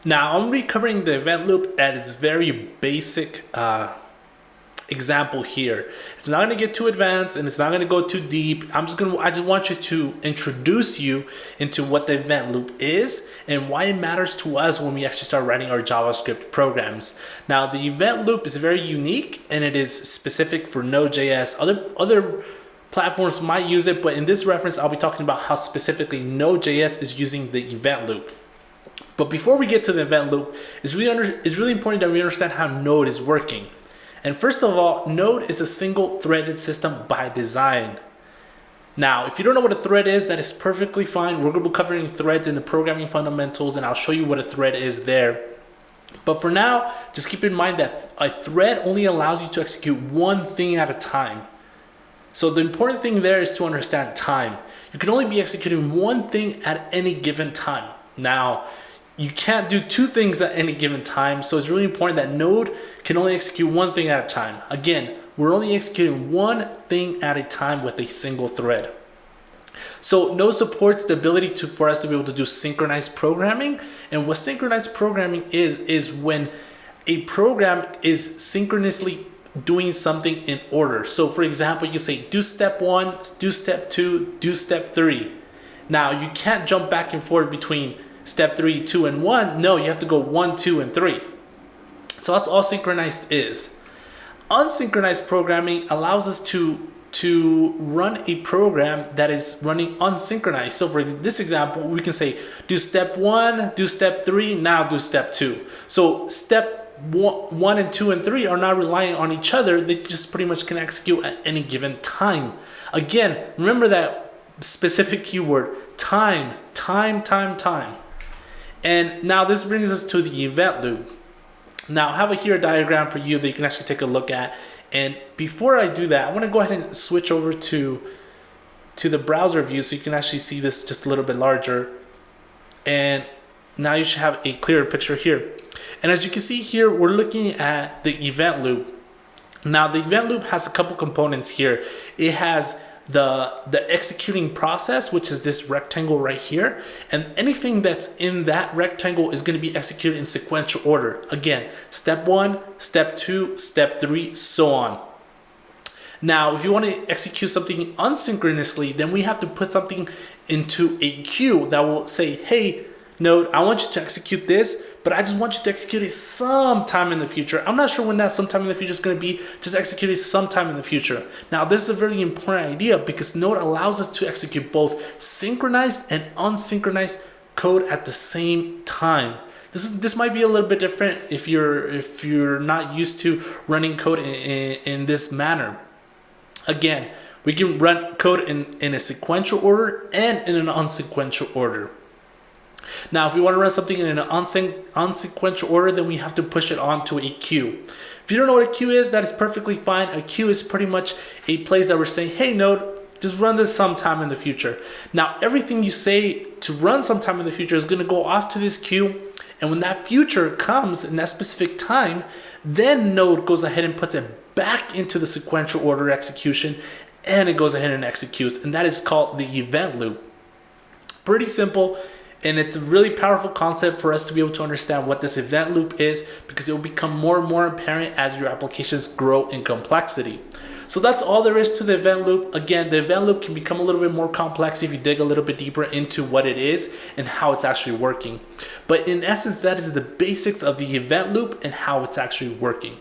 Now I'm recovering the event loop at its very basic example here. It's not going to get too advanced and it's not going to go too deep. I just want you to introduce you into what the event loop is and why it matters to us when we actually start writing our JavaScript programs. Now the event loop is very unique and it is specific for Node.js. Other platforms might use it, but in this reference I'll be talking about how specifically Node.js is using the event loop. But before we get to the event loop, it's really important that we understand how Node is working. And first of all, Node is a single threaded system by design. Now, if you don't know what a thread is, that is perfectly fine. We're going to be covering threads in the programming fundamentals, and I'll show you what a thread is there. But for now, just keep in mind that a thread only allows you to execute one thing at a time. So the important thing there is to understand time. You can only be executing one thing at any given time. Now, you can't do two things at any given time, so it's really important that Node can only execute one thing at a time. Again, we're only executing one thing at a time with a single thread. So Node supports the ability for us to be able to do synchronized programming. And what synchronized programming is when a program is synchronously doing something in order. So for example, you can say do step 1, do step 2, do step 3. Now you can't jump back and forth between step 3, 2, and 1. No, you have to go 1, 2, and 3. So that's all synchronized is. Unsynchronized programming allows us to run a program that is running unsynchronized. So for this example, we can say do step 1, do step 3, now do step 2. So step 1 and 2 and 3 are not relying on each other. They just pretty much can execute at any given time. Again, remember that specific keyword, time. And now this brings us to the event loop. Now I have here a diagram for you that you can actually take a look at. And before I do that, I want to go ahead and switch over to the browser view so you can actually see this just a little bit larger. And now you should have a clearer picture here. And as you can see here, we're looking at the event loop. Now the event loop has a couple components here. It has the executing process, which is this rectangle right here, and anything that's in that rectangle is going to be executed in sequential order. Again, step 1, step 2, step 3, so on. Now, if you want to execute something unsynchronously, then we have to put something into a queue that will say, hey, Node, I want you to execute this, but I just want you to execute it sometime in the future. I'm not sure when that sometime in the future is going to be. Just execute it sometime in the future. Now, this is a very important idea because Node allows us to execute both synchronized and unsynchronized code at the same time. This might be a little bit different if you're not used to running code in this manner. Again, we can run code in a sequential order and in an unsequential order. Now, if we want to run something in an unsequential order, then we have to push it onto a queue. If you don't know what a queue is, that is perfectly fine. A queue is pretty much a place that we're saying, hey, Node, just run this sometime in the future. Now, everything you say to run sometime in the future is going to go off to this queue. And when that future comes in that specific time, then Node goes ahead and puts it back into the sequential order execution, and it goes ahead and executes. And that is called the event loop. Pretty simple. And it's a really powerful concept for us to be able to understand what this event loop is, because it will become more and more apparent as your applications grow in complexity. So that's all there is to the event loop. Again, the event loop can become a little bit more complex if you dig a little bit deeper into what it is and how it's actually working. But in essence, that is the basics of the event loop and how it's actually working.